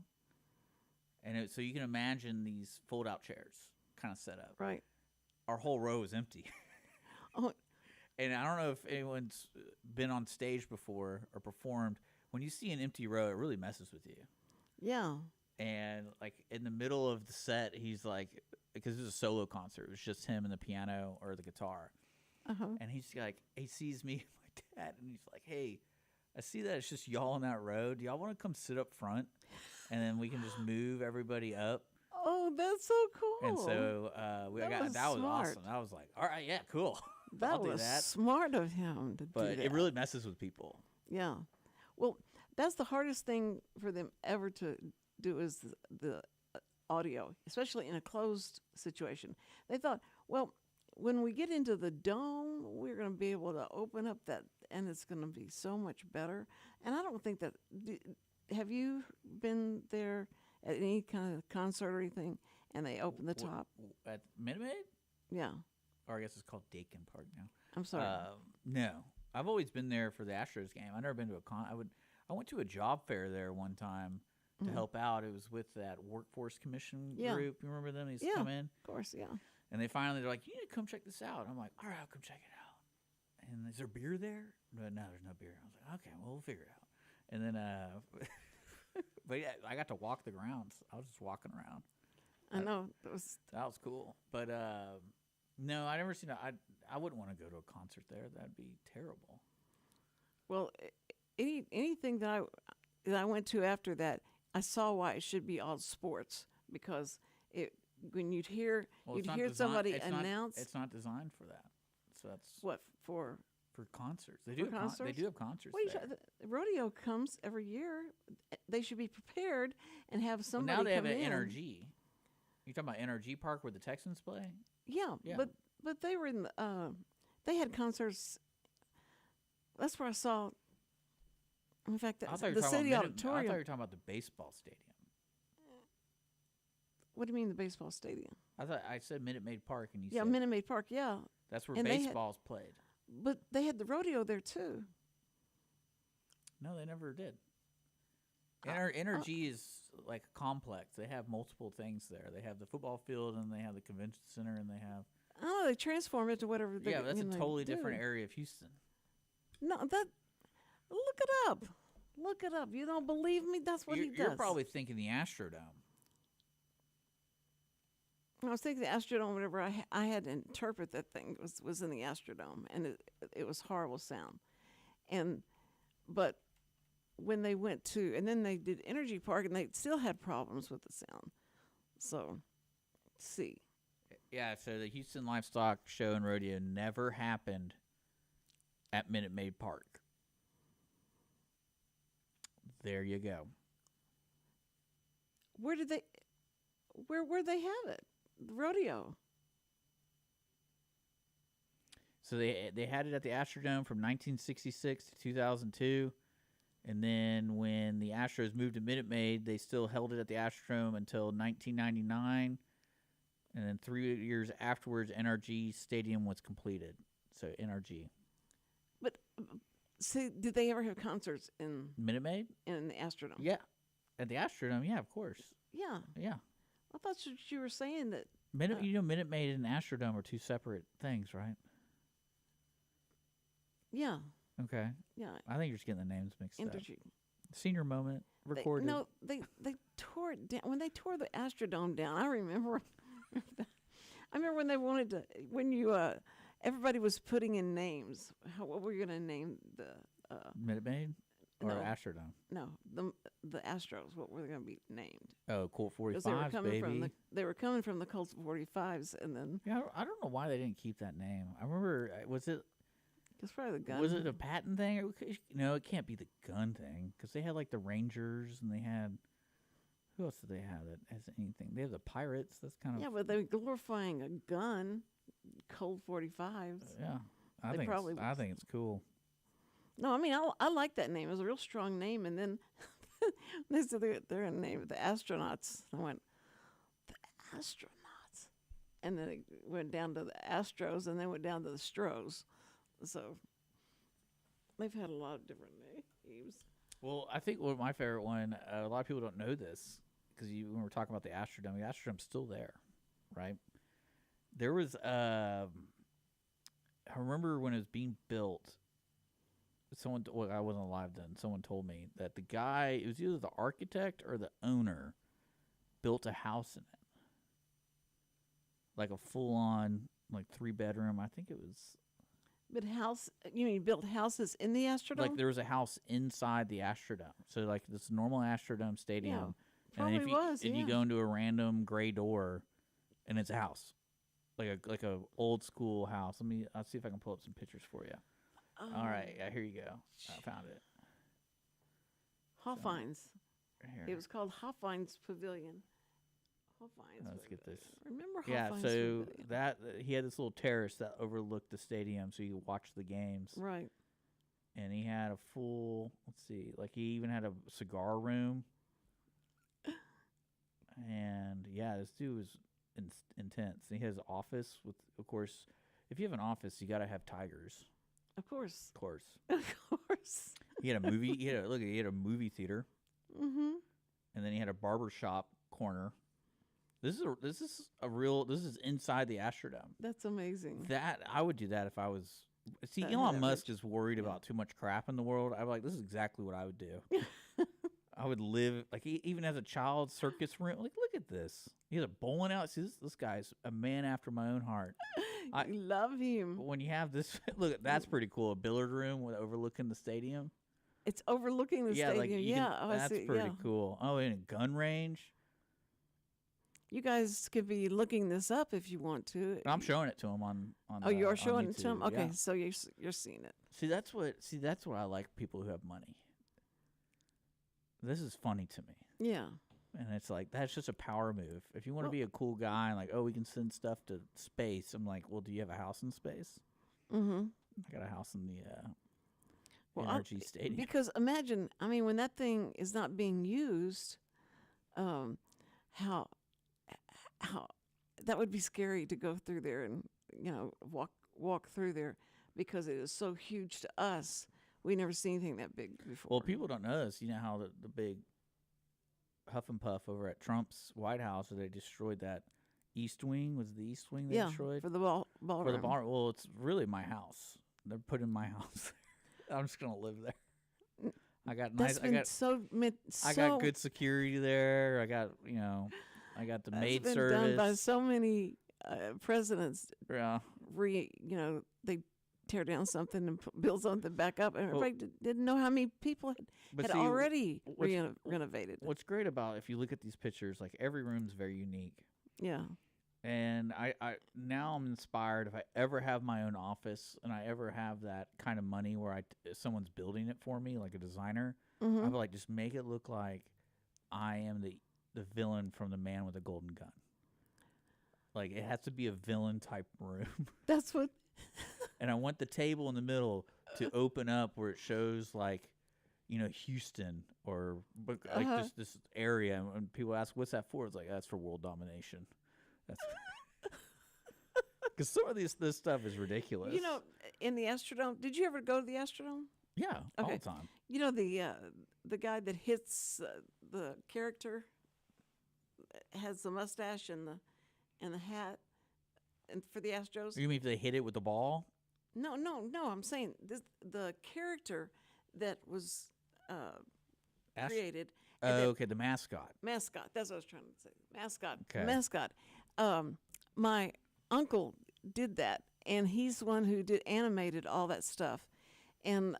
And so you can imagine these fold-out chairs kind of set up. Right. Our whole row was empty. Oh. And I don't know if anyone's been on stage before or performed. When you see an empty row, it really messes with you. Yeah. And like in the middle of the set, he's like, because it was a solo concert, it was just him and the piano or the guitar. Uh-huh. And he's like, he sees me and my dad, and he's like, hey, I see that it's just y'all on that row. Do y'all want to come sit up front? And then we can just move everybody up. Oh, that's so cool. And so that was awesome. I was like, all right, yeah, cool. That was smart of him to do that. But it really messes with people. Yeah. Well, that's the hardest thing for them ever to do is the audio, especially in a closed situation. They thought, well, when we get into the Dome, we're going to be able to open up that, and it's going to be so much better. And I don't think that have you been there at any kind of concert or anything, and they open the top? At Minute Maid? Yeah. Or I guess it's called Dakin Park now. I'm sorry. No. I've always been there for the Astros game. I've never been to I went to a job fair there one time to help out. It was with that Workforce Commission group. You remember them? They used to come in? Of course, yeah. And they're like, you need to come check this out. I'm like, all right, I'll come check it out. And is there beer there? No, there's no beer. I was like, okay, well, we'll figure it out. And then, but yeah, I got to walk the grounds. I was just walking around. I know. That was cool. But no, I never seen I wouldn't want to go to a concert there. That'd be terrible. Well, anything that I went to after that, I saw why it should be all sports, because when you'd hear somebody announce. It's not designed for that. So that's what for for concerts. They do concerts? They do have concerts. The rodeo comes every year. They should be prepared and have somebody. Well, now they have come an in. NRG. You talking about NRG Park where the Texans play? Yeah. But they were in the. They had concerts. That's where I saw. In fact, the city auditorium. I thought you were talking about the baseball stadium. What do you mean the baseball stadium? I said Minute Maid Park, and you said Minute Maid Park. Yeah, that's where baseball's played. But they had the rodeo there too. No, they never did. NRG is like a complex. They have multiple things there. They have the football field, and they have the convention center, and they have. Oh, they transform it to whatever. Yeah, that's a totally different area of Houston. No, that. Look it up. Look it up. You don't believe me? That's what he does. You're probably thinking the Astrodome. I was thinking the Astrodome. Whenever I had to interpret that thing was in the Astrodome, and it was horrible sound, but when they went to and then they did Energy Park, and they still had problems with the sound. So, see. Yeah, so the Houston Livestock Show and Rodeo never happened at Minute Maid Park. There you go. Where they have it? The rodeo. So they had it at the Astrodome from 1966 to 2002. And then when the Astros moved to Minute Maid, they still held it at the Astrodome until 1999. And then 3 years afterwards, NRG Stadium was completed. So NRG. But see, did they ever have concerts in Minute Maid? In the Astrodome? Yeah. At the Astrodome, yeah, of course. Yeah. Yeah. I thought you were saying that. Minute Maid and Astrodome are two separate things, right? Yeah. Okay. Yeah. I think you're just getting the names mixed up. Energy. Senior moment recorded. They tore it down. When they tore the Astrodome down, I remember. I remember when they wanted to. When you everybody was putting in names. What were you going to name the Minute Maid or Astrodome? No, the Astros. What were they going to be named? Oh, Colt 45s, baby. They were coming from the Colt 45s, and then. Yeah, I don't know why they didn't keep that name. I remember, was it? It's probably the gun. Was it a patent thing? No, it can't be the gun thing because they had like the Rangers and they had. Who else did they have that has anything? They have the Pirates. That's kind of. Yeah, but they're glorifying a gun, Colt 45s. Yeah, I think it's cool. No, I mean I like that name. It was a real strong name, and then they said they're going to name it the Astronauts. I went, the Astronauts, and then it went down to the Astros, and then went down to the Stros. So they've had a lot of different names. Well, I think my favorite one. A lot of people don't know this because when we're talking about the Astrodome's still there, right? There was I remember when it was being built. I wasn't alive then. Someone told me that the guy, it was either the architect or the owner, built a house in it. Like a full-on, 3-bedroom. I think it was. But you mean built houses in the Astrodome? Like there was a house inside the Astrodome. So like this normal Astrodome stadium. Yeah, probably was. And you go into a random gray door, and it's a house, like a old school house. I'll see if I can pull up some pictures for you. All right, yeah, here you go. I found it. Hoffines. So, it was called Hoffines Pavilion. Hoffines. Let's get this. Remember Hoffines Yeah, so Pavilion. he had this little terrace that overlooked the stadium, so you could watch the games. Right. And he had a full. Let's see, he even had a cigar room. And yeah, this dude was intense. And he has an office with, of course, if you have an office, you got to have tigers. Of course. Of course. Of course. He had a movie. He had a movie theater. Mm-hmm. And then he had a barber shop corner. This is inside the Astrodome. That's amazing. That I would do that if I was. See, Elon Musk is worried about too much crap in the world. I'm like, this is exactly what I would do. I would live even as a child, circus room. Look at this. He has a bowling alley. See, this guy's a man after my own heart. I love him. When you have this, look, that's pretty cool. A billiard room overlooking the stadium. It's overlooking the stadium. That's pretty cool. Oh, and a gun range. You guys could be looking this up if you want to. I'm showing it to him on. You're showing YouTube. it to him. Okay, yeah. so you're seeing it. See, that's what I like. People who have money. This is funny to me. Yeah. And it's like, that's just a power move. If you want to be a cool guy, like, oh, we can send stuff to space. I'm like, well, do you have a house in space? Mm-hmm. I got a house in the energy stadium. Because imagine, I mean, when that thing is not being used, how that would be scary to go through there and, walk through there, because it is so huge to us. We never seen anything that big before. Well, people don't know this. You know how the big huff and puff over at Trump's White House, where they destroyed that East Wing. Was it the East Wing they destroyed? For the ballroom. For the ballroom. Well, it's really my house. They're putting my house there. I'm just going to live there. I got nice. I got good security there. I got, I got the maid service. That's been done by so many presidents. Yeah. They tear down something and build something back up, and everybody didn't know how many people had already renovated. What's great about, if you look at these pictures, like every room's very unique. Yeah. And I now I'm inspired. If I ever have my own office and I ever have that kind of money where someone's building it for me, like a designer, Mm-hmm. I would like just make it look like I am the villain from The Man with a Golden Gun. Like, it has to be a villain type room. That's what. And I want the table in the middle to open up where it shows, like, Houston or like this area. And when people ask, "What's that for?" It's like, that's for world domination. That's because some of this stuff is ridiculous. In the Astrodome, did you ever go to the Astrodome? Yeah, all the time. The guy that hits the character has the mustache and the hat, and for the Astros. You mean if they hit it with the ball? No. I'm saying the character that was created. Okay, the mascot. Mascot. That's what I was trying to say. Mascot. Okay. Mascot. My uncle did that, and he's the one who animated all that stuff. And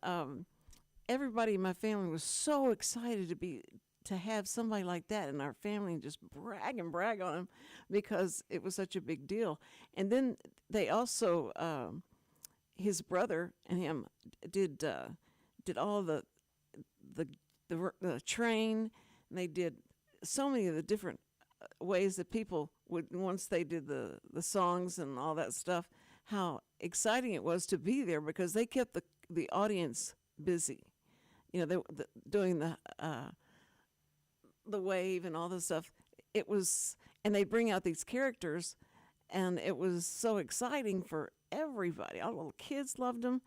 everybody in my family was so excited to have somebody like that in our family, and just brag on him because it was such a big deal. And then they also, his brother and him did all the train, and they did so many of the different ways that people would, once they did the songs and all that stuff, how exciting it was to be there, because they kept the audience busy. They doing the wave and all this stuff. It was, and they bring out these characters, and it was so exciting for everybody. All the little kids loved them,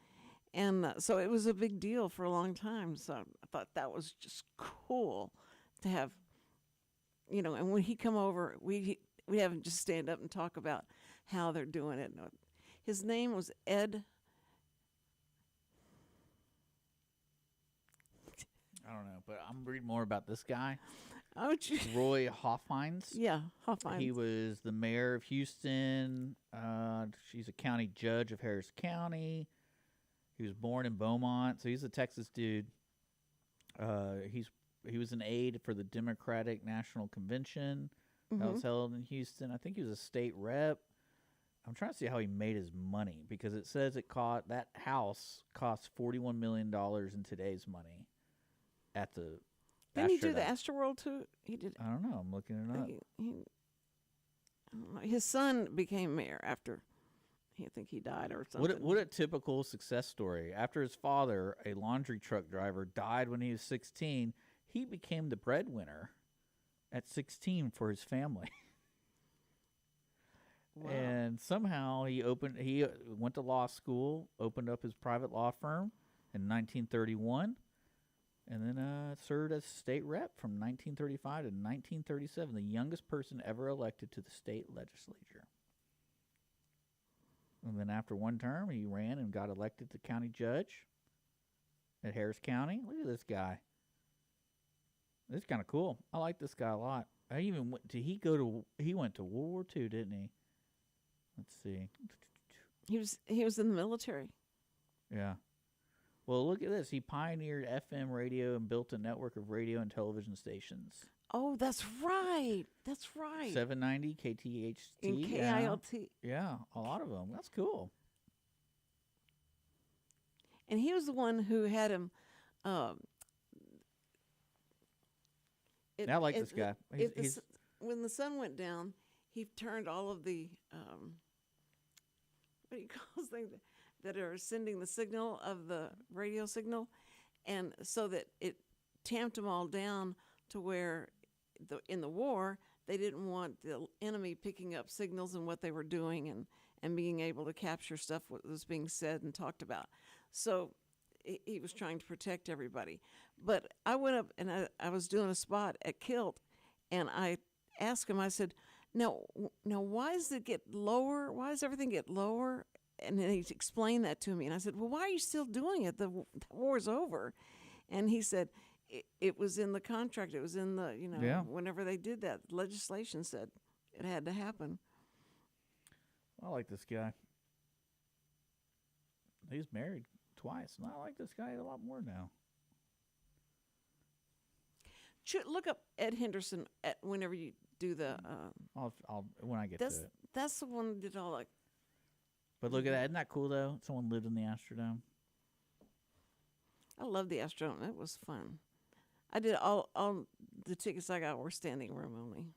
and so it was a big deal for a long time. So I thought that was just cool to have, and when he come over, we have him just stand up and talk about how they're doing it. His name was Ed. I don't know, but I'm reading more about this guy. Roy Hoffhines. Yeah, Hoffhines. He was the mayor of Houston. She's a county judge of Harris County. He was born in Beaumont, so he's a Texas dude. He was an aide for the Democratic National Convention that was held in Houston. I think he was a state rep. I'm trying to see how he made his money, because it says that house cost $41 million in today's money. At the Didn't he do the Astroworld too? He did. I don't know. I'm looking it up. I don't know. His son became mayor after. I think he died or something. What a typical success story. After his father, a laundry truck driver, died when he was 16, he became the breadwinner at 16 for his family. Wow. And somehow he went to law school, opened up his private law firm in 1931. And then served as state rep from 1935 to 1937, the youngest person ever elected to the state legislature. And then after one term, he ran and got elected to county judge at Harris County. Look at this guy. This is kind of cool. I like this guy a lot. He went to World War II, didn't he? Let's see. He was in the military. Yeah. Well, look at this. He pioneered FM radio and built a network of radio and television stations. Oh, that's right. 790 KTHT. And KILT. Yeah, a lot of them. That's cool. and he was the one who had him. I like this guy. When the sun went down, he turned all of the what do you call things that are sending the signal of the radio signal, and so that it tamped them all down to where in the war they didn't want the enemy picking up signals and what they were doing and being able to capture stuff what was being said and talked about. So he was trying to protect everybody. But I went up and I was doing a spot at Kilt, and I asked him, I said, now why does it get lower? Why does everything get lower? And then he explained that to me. And I said, well, why are you still doing it? The war's over. And he said, it was in the contract. It was in the, whenever they did that, legislation said it had to happen. I like this guy. He's married twice, and I like this guy a lot more now. Look up Ed Henderson whenever you do the. I'll when I get to it. That's the one who did all like. But look at that! Isn't that cool though? Someone lived in the Astrodome. I love the Astrodome. It was fun. I did all the tickets I got were standing room only.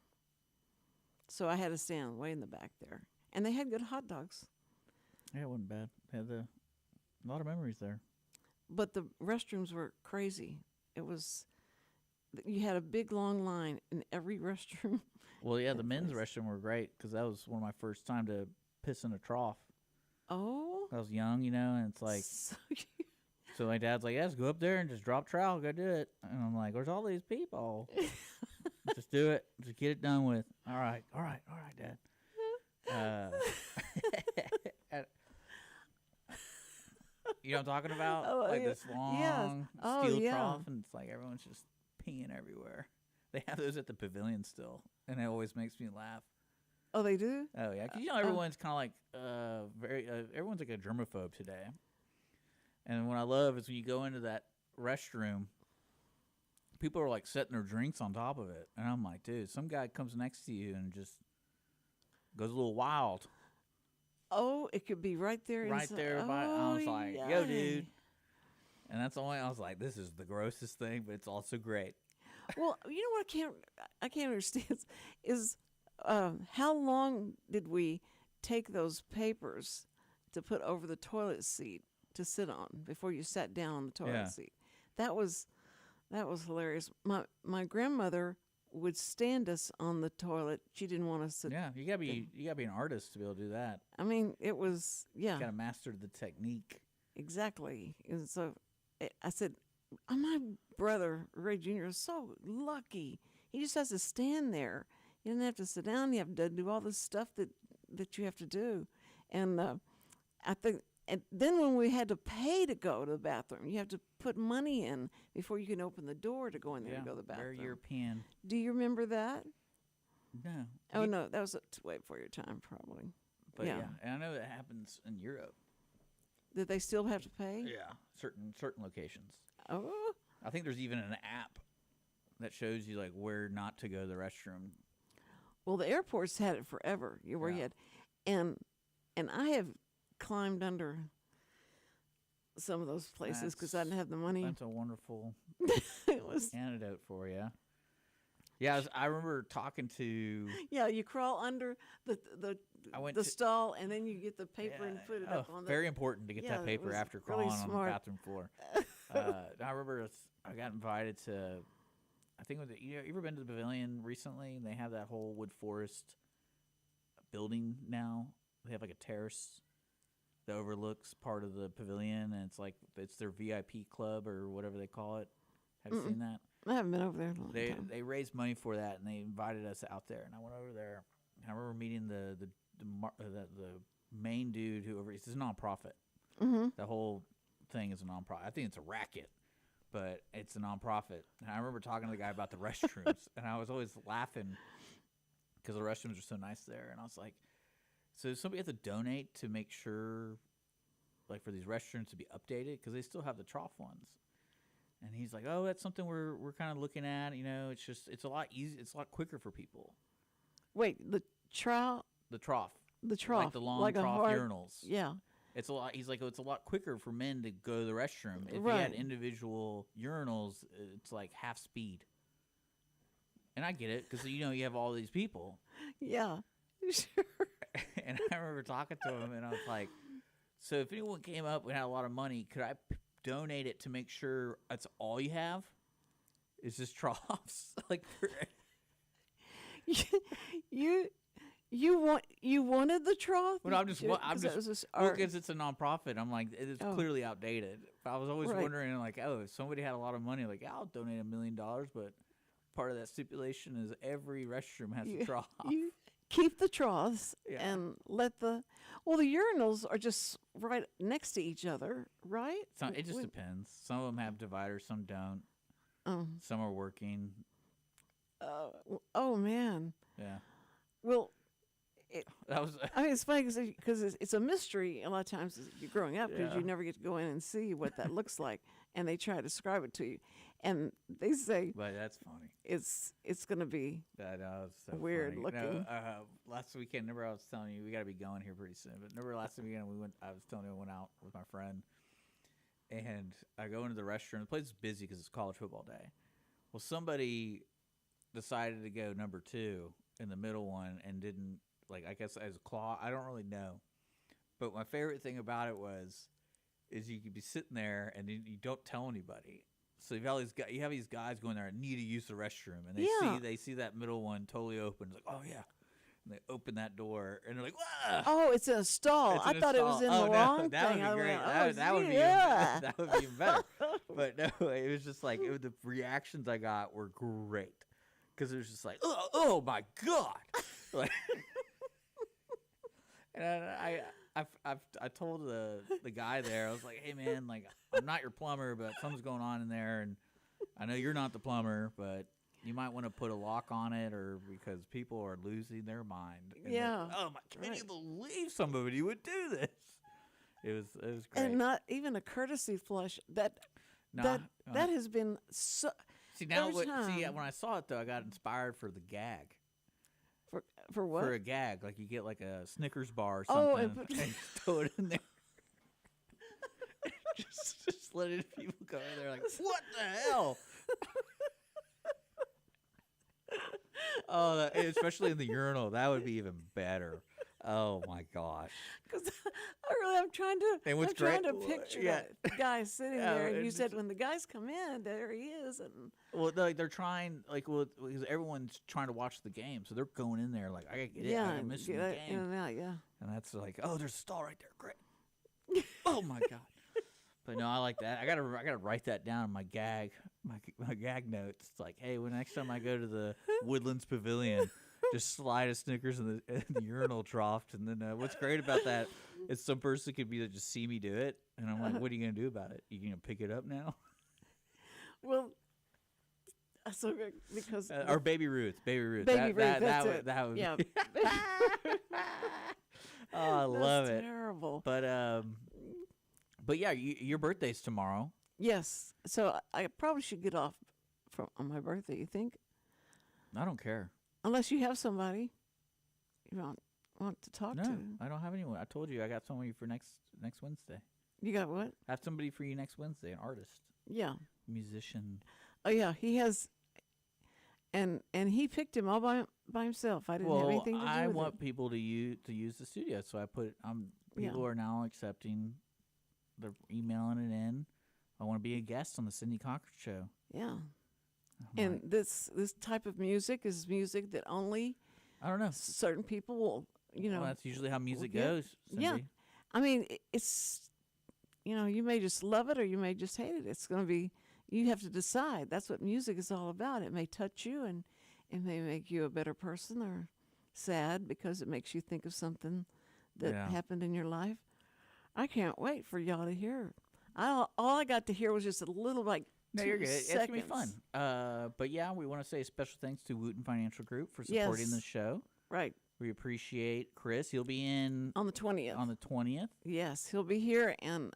So I had to stand way in the back there, and they had good hot dogs. Yeah, it wasn't bad. Had a lot of memories there. But the restrooms were crazy. It was. You had a big long line in every restroom. Well, yeah, the men's restroom were great because that was one of my first time to piss in a trough. Oh. I was young, and it's like. So my dad's like, just go up there and just drop trowel, go do it. And I'm like, where's all these people? Just do it. Just get it done with. All right, Dad. You know what I'm talking about? This long steel trough, and it's like everyone's just peeing everywhere. They have those at the pavilion still, and it always makes me laugh. Oh, they do? Oh, yeah. 'Cause everyone's kind of like everyone's like a germaphobe today. And what I love is when you go into that restroom, people are like setting their drinks on top of it. And I'm like, dude, some guy comes next to you and just goes a little wild. Oh, it could be right there. Right there. I was like, yo, dude. And that's the only, I was like, this is the grossest thing, but it's also great. Well, you know what I can't understand is how long did we take those papers to put over the toilet seat to sit on before you sat down on the toilet seat? That was hilarious. My grandmother would stand us on the toilet. She didn't want us to. Yeah, you gotta be an artist to be able to do that. I mean, it was You gotta master the technique. Exactly. And so I said, my brother Ray Jr. is so lucky. He just has to stand there. You don't have to sit down. You have to do all this stuff that you have to do. And I think. And then when we had to pay to go to the bathroom, you have to put money in before you can open the door to go in there and go to the bathroom. Very European. Do you remember that? No. Oh, no. That was way before your time, probably. But yeah, and I know that happens in Europe. Did they still have to pay? Yeah, certain locations. Oh. I think there's even an app that shows you like where not to go to the restroom. Well, the airports had it forever. You had, and I have climbed under some of those places because I didn't have the money. That's a wonderful it was antidote for you. Yeah, I remember talking to. Yeah, you crawl under the stall, and then you get the paper and put it up on. Very important to get that paper after crawling on the bathroom floor. I remember I got invited to. I think you ever been to the Pavilion recently? They have that whole wood forest building now. They have like a terrace that overlooks part of the pavilion, and it's their VIP club or whatever they call it. Have you seen that? I haven't been over there in a long time. They raised money for that, and they invited us out there, and I went over there. And I remember meeting the main dude it's a nonprofit. Mm-hmm. The whole thing is a nonprofit. I think it's a racket, but it's a nonprofit. And I remember talking to the guy about the restrooms, and I was always laughing because the restrooms are so nice there, and I was like, so somebody has to donate to make sure, like, for these restrooms to be updated because they still have the trough ones. And he's like, "Oh, that's something we're kind of looking at. It's a lot easy. It's a lot quicker for people." Wait, the trough. The trough, like the long like trough urinals. Yeah. It's a lot. He's like, it's a lot quicker for men to go to the restroom. If you Right. had individual urinals, it's like half speed. And I get it because you have all these people. Yeah, sure. And I remember talking to him, and I was like, "So if anyone came up and had a lot of money, could I donate it to make sure that's all you have? Is just troughs?" Like, you wanted the trough? well, I'm just art. because it's a nonprofit. I'm like, it's clearly outdated. I was always Right. wondering, like, oh, if somebody had a lot of money, like, I'll donate $1 million, but part of that stipulation is every restroom has a trough. You keep the troughs and let the urinals are just right next to each other, right? It just depends. Some of them have dividers, some don't. Some are working. Oh man. Yeah. Well, That was. I mean, it's funny because it's a mystery a lot of times as you're growing up because Yeah. you never get to go in and see what that looks like, and they try to describe it to you, and they say But that's funny. it's going to be That was so weird funny. looking. Last weekend, remember I was telling you we got to be going here pretty soon. But remember last weekend I was telling you I went out with my friend, and I go into the restroom. The place is busy because it's college football day. Well, somebody decided to go number 2 in the middle one and didn't, like, I guess as a claw. I don't really know. But my favorite thing about it is you could be sitting there and you don't tell anybody. So you have these guys going there and need to use the restroom, and they see that middle one totally open. It's like, oh yeah, and they open that door and they're like, "Wow!" Oh, it's in a stall. It's I in a thought it was stall. in Oh, the no, wrong that thing. would I be great. went, That would be yeah. that would be even better. But no, it was just like the reactions I got were great because it was just like, oh my god, like. And I told the guy there, I was like, hey man, like, I'm not your plumber, but something's going on in there, and I know you're not the plumber, but you might want to put a lock on it, or because people are losing their mind. And Yeah. Can you believe somebody would do this? It was great. And not even a courtesy flush. That has been so. See now, every time. when I saw it though, I got inspired for the gag. For what? For a gag, like you get like a Snickers bar or something, Oh, and and throw it in there. just let it. People go in there like, what the hell? Especially in the urinal, that would be even better. Oh my gosh! Because I'm trying to picture that guy sitting there, and you said when the guys come in, there he is, and they're trying because everyone's trying to watch the game, so they're going in there like I gotta get in, I'm missing the game, in and out, and that's like, oh, there's a stall right there, great. Oh my god! But no, I like that. I gotta write that down in my gag notes. It's like, hey, when next time I go to the Woodlands Pavilion, just slide a Snickers in the urinal trough. And then what's great about that is some person could just see me do it, and I'm like, what are you gonna do about it? You gonna pick it up now? Well, so because or Baby Ruth. That's it. That would yeah. be. Oh, I love it. Terrible. But yeah, your birthday's tomorrow. Yes. So I probably should get off on my birthday. You think? I don't care. Unless you have somebody you want to talk to. No, I don't have anyone. I told you I got somebody for next Wednesday. You got what? I have somebody for you next Wednesday, an artist. Yeah. Musician. Oh yeah, he has. And he picked him all by himself. I didn't have anything to do with it. I want people to use the studio, so I put people are now accepting. They're emailing it in. I want to be a guest on the Cindy Cochran show. Yeah. And this type of music is music that only I don't know certain people will, Well, that's usually how music goes. Cindy. Yeah. I mean, it's you may just love it or you may just hate it. It's going to be you have to decide. That's what music is all about. It may touch you and it may make you a better person or sad because it makes you think of something that happened in your life. I can't wait for y'all to hear it. All I got to hear was just a little No, 2 you're good. seconds. It's going to be fun. But yeah, we want to say a special thanks to Wootton Financial Group for supporting the show. Right. We appreciate Chris. He'll be in on the 20th. On the 20th. Yes, he'll be here, and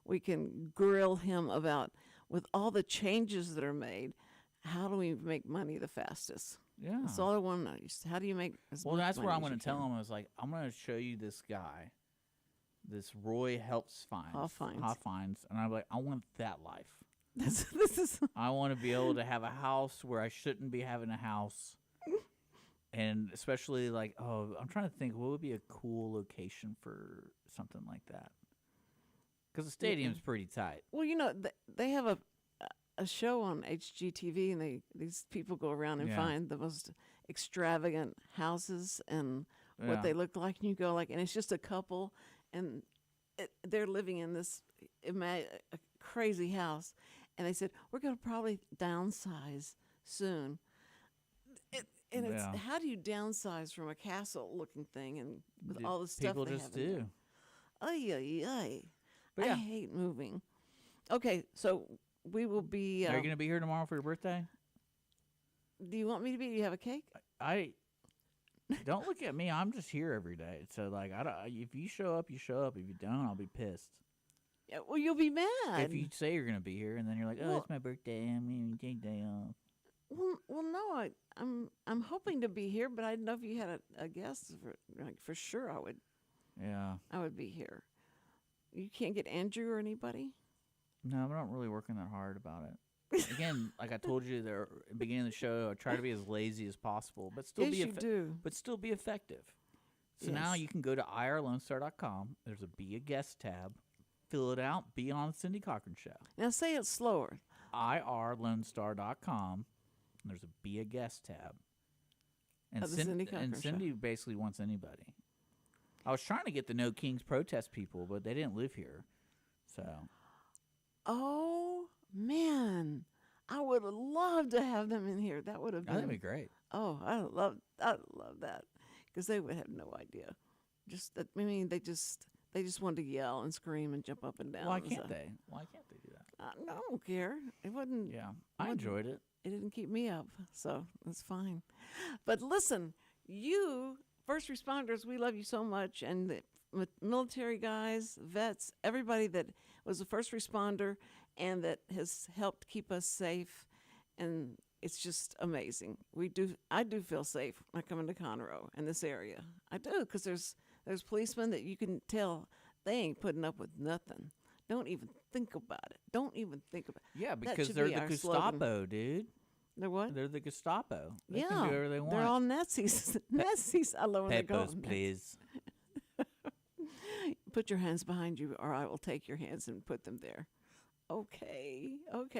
we can grill him about, with all the changes that are made, how do we make money the fastest? Yeah. That's all I want to know. How do you make as much money that's what I'm going to tell him. I was like, I'm going to show you this guy this Roy Hoffines, and I'm like, I want that life. This is. I want to be able to have a house where I shouldn't be having a house, and especially like, I'm trying to think what would be a cool location for something like that, because the stadium's pretty tight. Well, they have a show on HGTV, and these people go around and find the most extravagant houses and what they look like, and you go like, and it's just a couple, and they're living in this a crazy house, and they said we're going to probably downsize soon. It's how do you downsize from a castle-looking thing and with all the stuff people they just have do? In there? Ay. But I hate moving. Okay, so we will be. Are you going to be here tomorrow for your birthday? Do you want me to be? Do you have a cake? I don't look at me. I'm just here every day. So like, if you show up, you show up. If you don't, I'll be pissed. Yeah, well, you'll be mad if you say you're going to be here and then you're like, it's my birthday. I'm going to take day off. Well, no, I'm hoping to be here, but I didn't know if you had a guest. For sure, I would. Yeah, I would be here. You can't get Andrew or anybody? No, I'm not really working that hard about it. Again, like I told you there at the beginning of the show, I try to be as lazy as possible, but still still be effective. So now you can go to irlonestar.com. There's a Be a Guest tab. Fill it out. Be on the Cindy Cochran Show. Now say it slower. irlonestar.com. There's a Be a Guest tab. And Cindy basically wants anybody. I was trying to get the No Kings protest people, but they didn't live here. So. Oh, man. I would have loved to have them in here. That would have been. That'd be great. Oh, I'd love that. Because they would have no idea. They just wanted to yell and scream and jump up and down. Why can't they? Why can't they do that? I don't care. It wouldn't. Yeah, I enjoyed it. It didn't keep me up, so it's fine. But listen, you first responders, we love you so much, and the military guys, vets, everybody that was a first responder and that has helped keep us safe, and it's just amazing. I do feel safe when I come into Conroe in this area. I do, because there's policemen that you can tell they ain't putting up with nothing. Don't even think about it. Don't even think about it. Yeah, because they're the Gestapo, dude. They're what? They're the Gestapo. They can do whatever they want. They're all Nazis. Nazis. I love when they go. Peppers, please. Put your hands behind you, or I will take your hands and put them there. Okay.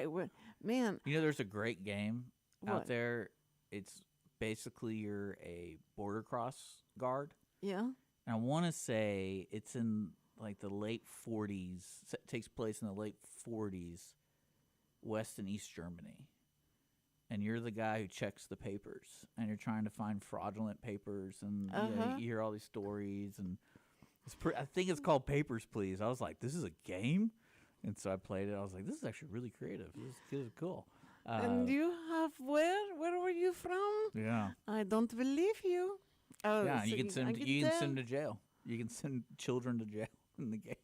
Well, man. There's a great game out there. It's basically you're a border cross guard. Yeah. And I want to say it's in like the late 40s. It takes place in the late 40s, West and East Germany. And you're the guy who checks the papers, and you're trying to find fraudulent papers, and you hear all these stories, and I think it's called Papers, Please. I was like, this is a game? And so I played it. I was like, this is actually really creative. This is cool. And you have where were you from? Yeah. I don't believe you. Oh, yeah, so you can send them to jail. You can send children to jail in the game,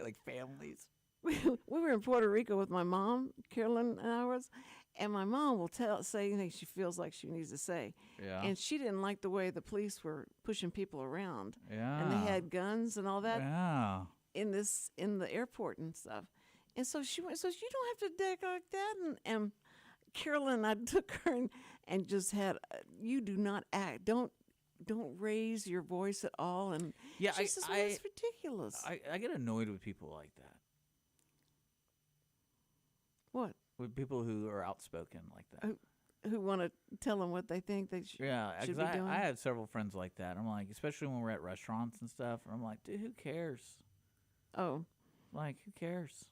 like families. We were in Puerto Rico with my mom, Carolyn and ours, and my mom will say anything she feels like she needs to say. Yeah. And she didn't like the way the police were pushing people around. Yeah. And they had guns and all that. Yeah. In the airport and stuff. And so she went, so you don't have to deck like that. And Carolyn, I took her and just had, you do not act, don't raise your voice at all. And yeah, she says, well, it's ridiculous. I get annoyed with people like that. What? With people who are outspoken like that. Who want to tell them what they think they should be doing? I had several friends like that. I'm like, especially when we're at restaurants and stuff, I'm like, dude, who cares? Oh. Like, who cares?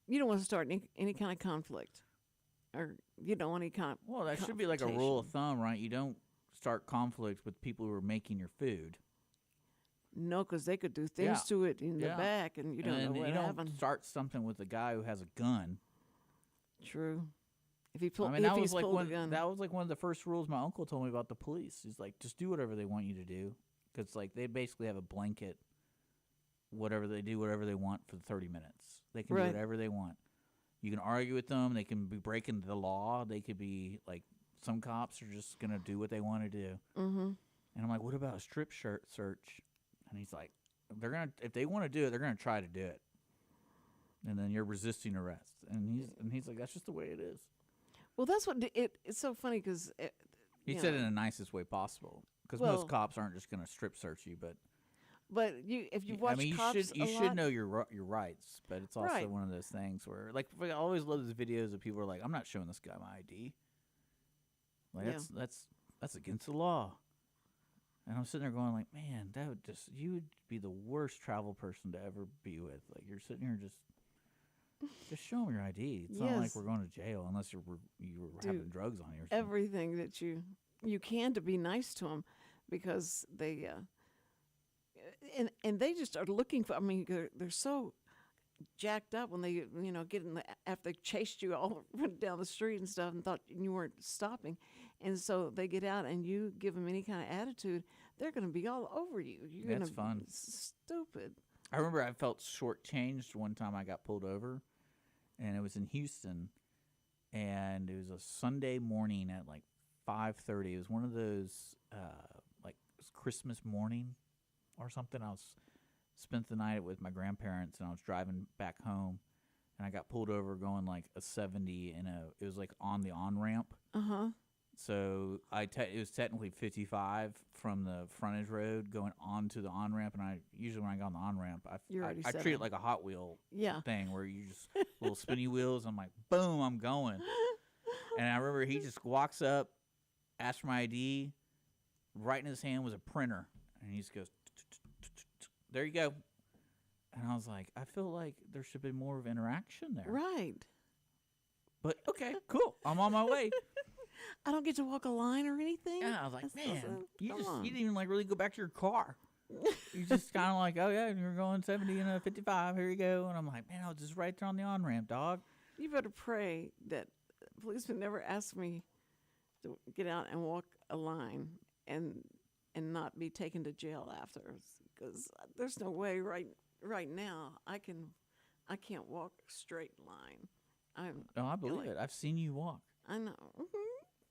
You don't want to start any kind of conflict. Or you don't want any kind of Well, that should be like a rule of thumb, right? You don't start conflict with people who are making your food. No, because they could do things to it in the back, and you don't know what happened. You don't start something with a guy who has a gun. True. If he pulled, that was like one of the first rules my uncle told me about the police. He's like, just do whatever they want you to do, because like they basically have a blanket. Whatever they do, whatever they want for 30 minutes. They can do whatever they want. You can argue with them. They can be breaking the law. They could be like, some cops are just gonna do what they want to do. Mm-hmm. And I'm like, what about a strip search? And he's like, if they want to do it, they're gonna try to do it, and then you're resisting arrest. And he's like, that's just the way it is. Well, that's what it's so funny because he said it in the nicest way possible, because most cops aren't just gonna strip search you, but if you watch cops you should know your rights, but it's also one of those things where, like, I always love those videos of people who are like, I'm not showing this guy my ID. Like that's against the law. And I'm sitting there going like, man, you would be the worst travel person to ever be with. Like, you're sitting here just show them your ID. It's not like we're going to jail unless you were having drugs on you or something. Everything that you can to be nice to them, because they and they just are looking for. I mean, they're so jacked up when they get after they chased you all down the street and stuff and thought you weren't stopping, and so they get out and you give them any kind of attitude, they're going to be all over you. That's fun. Stupid. I remember I felt shortchanged one time. I got pulled over, and it was in Houston, and it was a Sunday morning at like 5:30. It was one of those like Christmas morning or something. I spent the night with my grandparents, and I was driving back home, and I got pulled over going like a 70 it was like on the on-ramp. So it was technically 55 from the frontage road going onto the on-ramp, and I usually when I go on the on-ramp, I treat it like a Hot Wheel thing where you just little spinny wheels. I'm like, boom, I'm going. And I remember he just walks up, asks for my ID. Right in his hand was a printer, and he just goes, there you go. And I was like, I feel like there should be more of interaction there. Right. But okay, cool. I'm on my way. I don't get to walk a line or anything. Yeah, I was like, man, you didn't even like really go back to your car. You just kind of like, oh yeah, you're going 70 and a 55. Here you go. And I'm like, man, I was just right there on the on ramp, dog. You better pray that policemen never ask me to get out and walk a line and not be taken to jail afterwards, because there's no way right now I can't walk a straight line. I believe it. I've seen you walk. I know.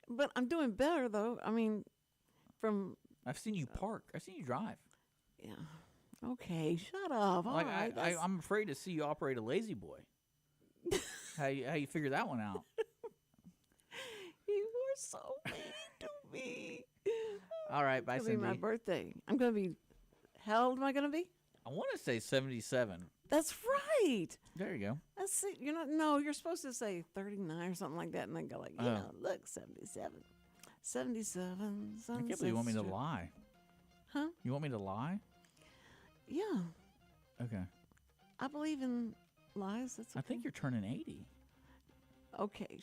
But I'm doing better, though. I mean, I've seen you park. I've seen you drive. Yeah. Okay, shut up. All like right. I'm afraid to see you operate a lazy boy. How you figure that one out? You were so mean to me. All right, bye, Cindy. It's going to be my birthday. I'm going to be, how old am I going to be? I want to say 77. That's right. There you go. You're supposed to say 39 or something like that, and then go like, look, 77. 77. I can't believe you want me to lie. Huh? You want me to lie? Yeah. Okay. I believe in lies. That's okay. I think you're turning 80. Okay.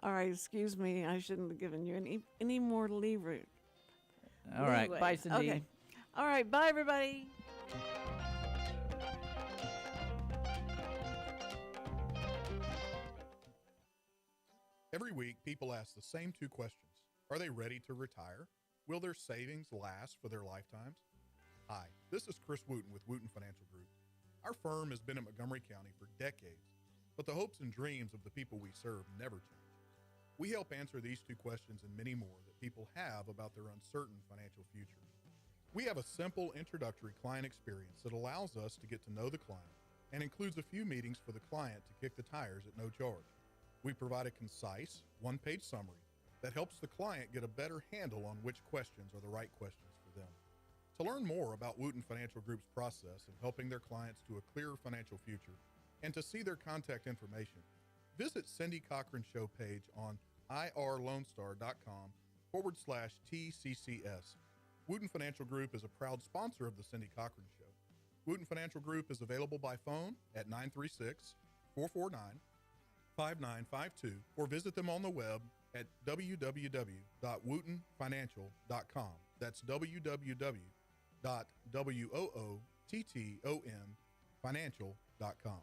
All right, excuse me. I shouldn't have given you any more leeway. All right. Bye, Cindy. Okay. All right. Bye, everybody. Every week, people ask the same two questions. Are they ready to retire? Will their savings last for their lifetimes? Hi, this is Chris Wootton with Wootton Financial Group. Our firm has been in Montgomery County for decades, but the hopes and dreams of the people we serve never change. We help answer these two questions and many more that people have about their uncertain financial future. We have a simple introductory client experience that allows us to get to know the client and includes a few meetings for the client to kick the tires at no charge. We provide a concise, one-page summary that helps the client get a better handle on which questions are the right questions for them. To learn more about Wootton Financial Group's process of helping their clients to a clearer financial future and to see their contact information, visit Cindy Cochran's show page on irlonestar.com/TCCS. Wootton Financial Group is a proud sponsor of the Cindy Cochran Show. Wootton Financial Group is available by phone at 936-449-5952 or visit them on the web at www.woottonfinancial.com. That's www.woottonfinancial.com.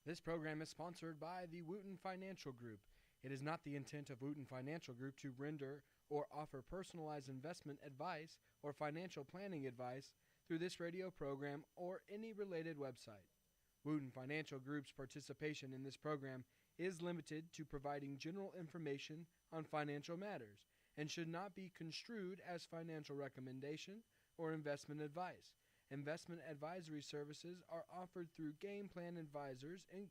This program is sponsored by the Wootton Financial Group. It is not the intent of Wootton Financial Group to render or offer personalized investment advice or financial planning advice through this radio program or any related website. Wootton Financial Group's participation in this program is limited to providing general information on financial matters and should not be construed as financial recommendation or investment advice. Investment advisory services are offered through Game Plan Advisors, Inc.,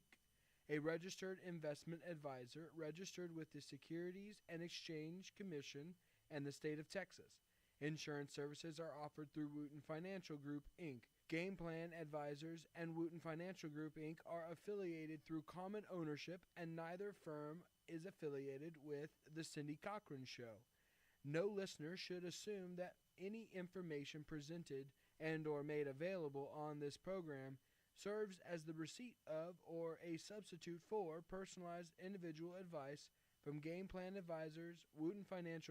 a registered investment advisor registered with the Securities and Exchange Commission and the state of Texas. Insurance services are offered through Wootton Financial Group, Inc. Game Plan Advisors and Wootton Financial Group, Inc. are affiliated through common ownership, and neither firm is affiliated with The Cindy Cochran Show. No listener should assume that any information presented and or made available on this program serves as the receipt of or a substitute for personalized individual advice from Game Plan Advisors, Wootton Financial